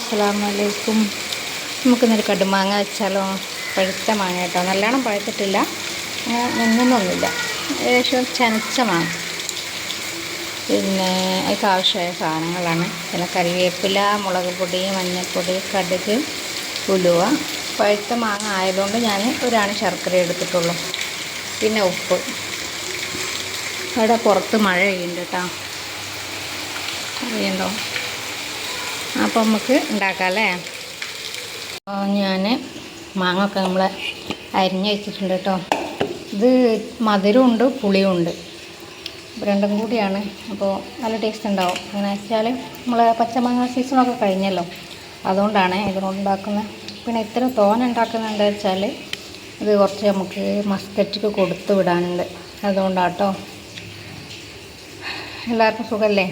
അസ്സലാമലൈക്കും. നമുക്കിന്നൊരു കടുമാങ്ങ വെച്ചാലോ? പഴുത്ത മാങ്ങ കേട്ടോ, നല്ലോണം പഴുത്തിട്ടില്ല, നെങ്ങുന്നൊന്നുമില്ല, ഏകദേശം ചനച്ച മാങ്ങ. പിന്നെ അതിലേക്ക് ആവശ്യമായ സാധനങ്ങളാണ് പിന്നെ കറിവേപ്പില, മുളക് പൊടി, മഞ്ഞൾപ്പൊടി, കടുക്, ഉലുവ. പഴുത്ത മാങ്ങ ആയതുകൊണ്ട് ഞാൻ ഒരാണ് ശർക്കര എടുത്തിട്ടുള്ളൂ. പിന്നെ ഉപ്പ്. അവിടെ പുറത്ത് മഴ പെയ്യുന്നുണ്ട് കേട്ടോ, അറിയണ്ടോ? അപ്പോൾ നമുക്ക് ഉണ്ടാക്കാം അല്ലേ? ഞാൻ മാങ്ങ ഒക്കെ നമ്മൾ അരിഞ്ഞ് വെച്ചിട്ടുണ്ട് കേട്ടോ. ഇത് മധുരമുണ്ട് പുളിയുണ്ട്, രണ്ടും കൂടിയാണ്. അപ്പോൾ നല്ല ടേസ്റ്റ് ഉണ്ടാവും. എങ്ങനെ വെച്ചാൽ നമ്മൾ പച്ചമാങ്ങ സീസണൊക്കെ കഴിഞ്ഞല്ലോ, അതുകൊണ്ടാണ് ഇതിനോട് ഉണ്ടാക്കുന്നത്. പിന്നെ ഇത്ര തോന ഉണ്ടാക്കുന്നുണ്ട് വെച്ചാൽ ഇത് കുറച്ച് നമുക്ക് മസ്കറ്റിക്ക് കൊടുത്ത് വിടാനുണ്ട്, അതുകൊണ്ടാട്ടോ. എല്ലാവർക്കും സുഖമല്ലേ?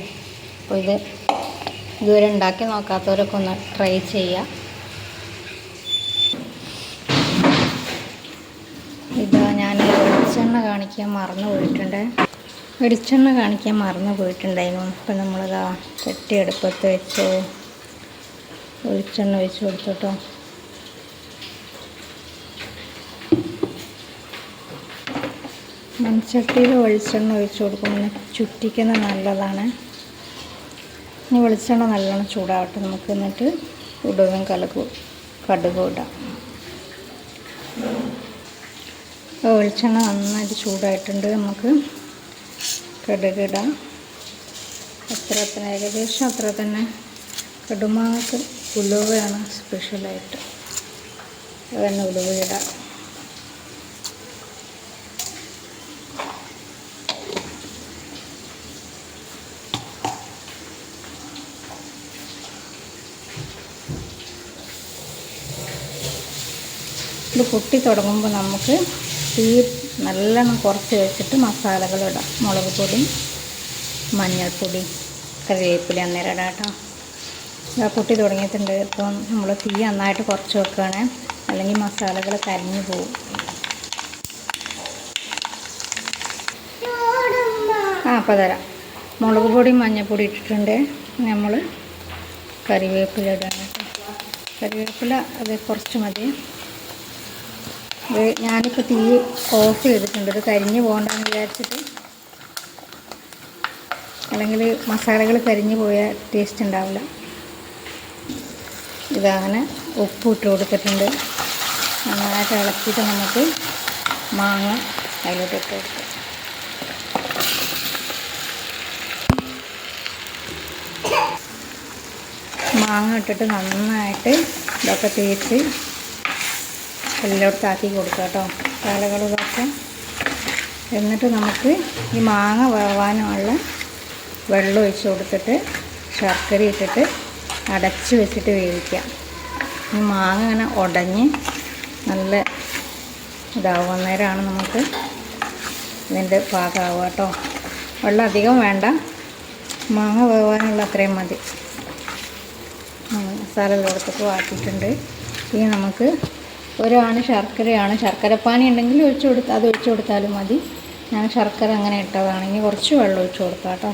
അപ്പോൾ ഇത് ഇതുവരെ ഉണ്ടാക്കി നോക്കാത്തവരൊക്കെ ഒന്ന് ട്രൈ ചെയ്യുക. ഇതാ ഞാൻ വെളിച്ചെണ്ണ കാണിക്കാൻ മറന്നു പോയിട്ടുണ്ടായിരുന്നു. ഇപ്പം നമ്മളിതാ ചട്ടി അടുപ്പത്ത് വെച്ച് വെളിച്ചെണ്ണ ഒഴിച്ച് കൊടുത്തോട്ടോ. മൺചട്ടിയിൽ വെളിച്ചെണ്ണ ഒഴിച്ച് കൊടുക്കുമ്പോൾ ചുറ്റിക്കുന്നത് നല്ലതാണ്. ഇനി വെളിച്ചെണ്ണ നല്ലോണം ചൂടാവട്ടെ നമുക്ക്. എന്നിട്ട് ഉലുവയും കടുകും ഇടാം. വെളിച്ചെണ്ണ നന്നായിട്ട് ചൂടായിട്ടുണ്ട്. നമുക്ക് കടുക് ഇടാം. ഏകദേശം അത്ര തന്നെ. കടുമാങ്ങക്ക് ഉലുവയാണ് സ്പെഷ്യലായിട്ട്, അതുതന്നെ ഉലുവ ഇടാം. ഇത് പൊട്ടി തുടങ്ങുമ്പോൾ നമുക്ക് തീ നല്ലോണം കുറച്ച് വെച്ചിട്ട് മസാലകൾ ഇടാം. മുളക് പൊടി, മഞ്ഞൾപ്പൊടി, കറിവേപ്പില അന്നേരം ഇടാം കേട്ടോ. ഇതാ പൊട്ടി തുടങ്ങിയിട്ടുണ്ട്. ഇപ്പം നമ്മൾ തീ നന്നായിട്ട് കുറച്ച് വെക്കുകയാണ്, അല്ലെങ്കിൽ മസാലകൾ കരിഞ്ഞു പോകും. അപ്പോൾ തരാം. മുളക് പൊടിയും മഞ്ഞൾപ്പൊടി ഇട്ടിട്ടുണ്ട്. നമ്മൾ കറിവേപ്പില ഇടാൻ കേട്ടോ. കറിവേപ്പില അത് കുറച്ച് മതി. ഞാനിപ്പോൾ തീ ഓഫ് ചെയ്തിട്ടുണ്ട്, ഇത് കരിഞ്ഞ് പോകണ്ടെന്ന് വിചാരിച്ചിട്ട്. അല്ലെങ്കിൽ മസാലകൾ കരിഞ്ഞ് പോയാൽ ടേസ്റ്റ് ഉണ്ടാവില്ല. ഇതങ്ങനെ ഉപ്പ് ഇട്ട് കൊടുത്തിട്ടുണ്ട്. നന്നായിട്ട് ഇളക്കിയിട്ട് നമുക്ക് മാങ്ങ അതിലോട്ട് ഇട്ട് കൊടുക്കാം. മാങ്ങ ഇട്ടിട്ട് നന്നായിട്ട് ഇതൊക്കെ തേച്ച് എല്ലായിടത്തും ആക്കി കൊടുക്കുക കേട്ടോ, തലകളൊക്കെ. എന്നിട്ട് നമുക്ക് ഈ മാങ്ങ വേവാനുള്ള വെള്ളം ഒഴിച്ച് കൊടുത്തിട്ട് ശർക്കര ഇട്ടിട്ട് അടച്ച് വെച്ചിട്ട് വേവിക്കാം. ഈ മാങ്ങ ഇങ്ങനെ ഉടഞ്ഞ് നല്ല ഇതാവും. അന്നേരമാണ് നമുക്ക് ഇതിൻ്റെ പാകമാവുക കേട്ടോ. വെള്ളം അധികം വേണ്ട, മാങ്ങ വേവാനുള്ള അത്രയും മതി. മസാല കൊടുത്തിട്ട് ആക്കിയിട്ടുണ്ട്. ഇനി നമുക്ക് ഒരാണ് ശർക്കരയാണ്. ശർക്കരപ്പാനി ഉണ്ടെങ്കിൽ അത് ഒഴിച്ച് കൊടുത്താലും മതി. ഞാൻ ശർക്കര അങ്ങനെ ഇട്ടതാണെങ്കിൽ കുറച്ച് വെള്ളം ഒഴിച്ച് കൊടുക്കാം കേട്ടോ.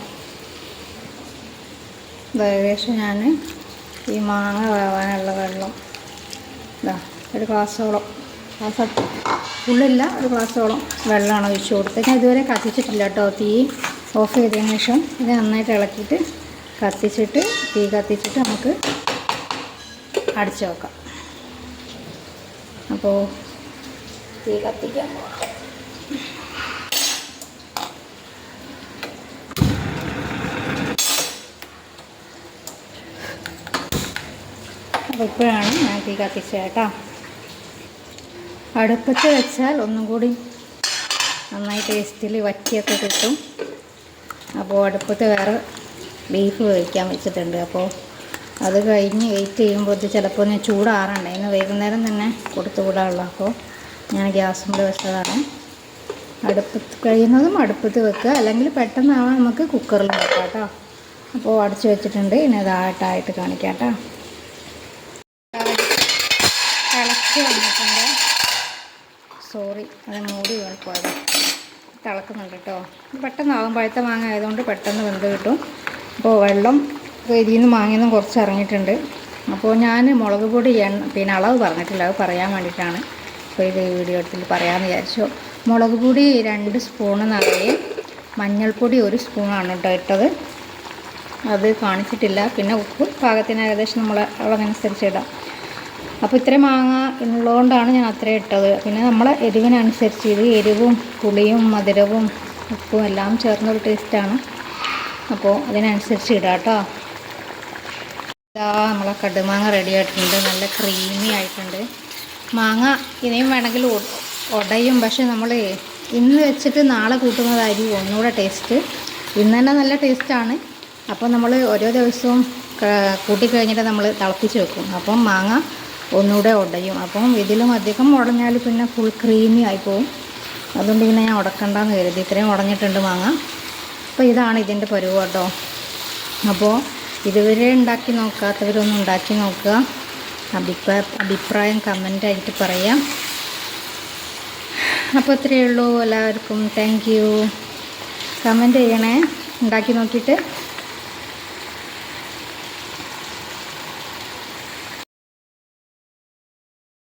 ഏകദേശം ഞാൻ ഈ മാങ്ങ വേവാനുള്ള വെള്ളം ഒരു ഗ്ലാസ്സോളം, ഫുള്ളില്ല, ഒരു ഗ്ലാസ്സോളം വെള്ളമാണ് ഒഴിച്ച് കൊടുത്തത്. ഞാൻ ഇതുവരെ കത്തിച്ചിട്ടില്ല കേട്ടോ. തീ ഓഫ് ചെയ്തതിന് ശേഷം ഇത് നന്നായിട്ട് ഇളക്കിയിട്ട് തീ കത്തിച്ചിട്ട് നമുക്ക് അടച്ച് വെക്കാം. അപ്പോൾ തീ കത്തിക്കാൻ പോകാം. അപ്പോൾ ഇപ്പോഴാണ് ഞാൻ തീ കത്തിച്ചത് കേട്ടോ. അടുപ്പത്ത് വെച്ചാൽ ഒന്നും കൂടി നന്നായി ടേസ്റ്റിൽ വറ്റിയൊക്കെ കിട്ടും. അപ്പോൾ അടുപ്പത്ത് വേറെ ബീഫ് വേവിക്കാൻ വെച്ചിട്ടുണ്ട്. അപ്പോൾ അത് കഴിഞ്ഞ് വെയിറ്റ് ചെയ്യുമ്പോൾ ഇത് ചിലപ്പോൾ ഞാൻ ചൂടാറണ്ടേ, ഇന്ന് വൈകുന്നേരം തന്നെ കൊടുത്തു വിടാറുള്ളൂ. അപ്പോൾ ഞാൻ ഗ്യാസിൽ വെച്ചതാണ്. കഴിയുന്നതും അടുപ്പത്ത് വെക്കുക, അല്ലെങ്കിൽ പെട്ടെന്നാവാൻ നമുക്ക് കുക്കറിൽ വെക്കാം കേട്ടോ. അപ്പോൾ അടച്ച് വെച്ചിട്ടുണ്ട്. ഇനി ഇതായിട്ടായിട്ട് കാണിക്കാം കേട്ടോ. തിളച്ച് വന്നിട്ടുണ്ട്. സോറി, അത് മൂടി പോയത്. തിളക്കുന്നുണ്ട് കേട്ടോ. പെട്ടെന്നാവും, പഴുത്ത മാങ്ങ ആയതുകൊണ്ട് പെട്ടെന്ന് വെന്ത് കിട്ടും. അപ്പോൾ വെള്ളം ഇതിൽ നിന്ന് മാങ്ങയിൽ നിന്നും കുറച്ച് ഇറങ്ങിയിട്ടുണ്ട്. അപ്പോൾ ഞാൻ മുളക് പൊടി പിന്നെ അളവ് പറഞ്ഞിട്ടില്ല, അത് പറയാൻ വേണ്ടിയിട്ടാണ് ഇപ്പോൾ ഇത് വീഡിയോ എടുത്തിൽ പറയാമെന്ന് വിചാരിച്ചു. മുളക് പൊടി 2 സ്പൂണ് നിറയെ, മഞ്ഞൾപ്പൊടി 1 സ്പൂണാണ് കേട്ടോ ഇട്ടത്, അത് കാണിച്ചിട്ടില്ല. പിന്നെ ഉപ്പ് പാകത്തിന് ഏകദേശം നമ്മളെ അളവനുസരിച്ച് ഇടാം. അപ്പോൾ ഇത്രയും മാങ്ങ ഉള്ളതുകൊണ്ടാണ് ഞാൻ അത്രയും ഇട്ടത്. പിന്നെ നമ്മളെ എരിവിനനുസരിച്ച്, ഇത് എരിവും പുളിയും മധുരവും ഉപ്പും എല്ലാം ചേർന്നൊരു ടേസ്റ്റാണ്, അപ്പോൾ അതിനനുസരിച്ച് ഇടാം കേട്ടോ. ഇതാ നമ്മളെ കടുമാങ്ങ റെഡി ആയിട്ടുണ്ട്, നല്ല ക്രീമി ആയിട്ടുണ്ട്. മാങ്ങ ഇനിയും വേണമെങ്കിൽ ഉടയും, പക്ഷെ നമ്മൾ ഇന്ന് വെച്ചിട്ട് നാളെ കൂട്ടുന്നതായിരിക്കും ഒന്നുകൂടെ ടേസ്റ്റ്. ഇന്ന് തന്നെ നല്ല ടേസ്റ്റാണ്. അപ്പോൾ നമ്മൾ ഓരോ ദിവസവും കൂട്ടിക്കഴിഞ്ഞിട്ട് നമ്മൾ തിളപ്പിച്ച് വെക്കും, അപ്പം മാങ്ങ ഒന്നുകൂടെ ഉടയും. അപ്പം ഇതിലും അധികം ഉടഞ്ഞാൽ പിന്നെ ഫുൾ ക്രീമി ആയിപ്പോവും. അതുകൊണ്ട് പിന്നെ ഞാൻ ഉടക്കണ്ടെന്ന് കരുതി. ഇത്രയും ഉടഞ്ഞിട്ടുണ്ട് മാങ്ങ. അപ്പോൾ ഇതാണ് ഇതിൻ്റെ പരുവം കേട്ടോ. അപ്പോൾ ഇതുവരെ ഉണ്ടാക്കി നോക്കാത്തവരൊന്നും ഉണ്ടാക്കി നോക്കുക, അഭിപ്രായം കമൻ്റായിട്ട് പറയാം. അപ്പോൾ ഇത്രയേ ഉള്ളൂ. എല്ലാവർക്കും താങ്ക് യു. കമൻറ്റ് ചെയ്യണേ ഉണ്ടാക്കി നോക്കിയിട്ട്.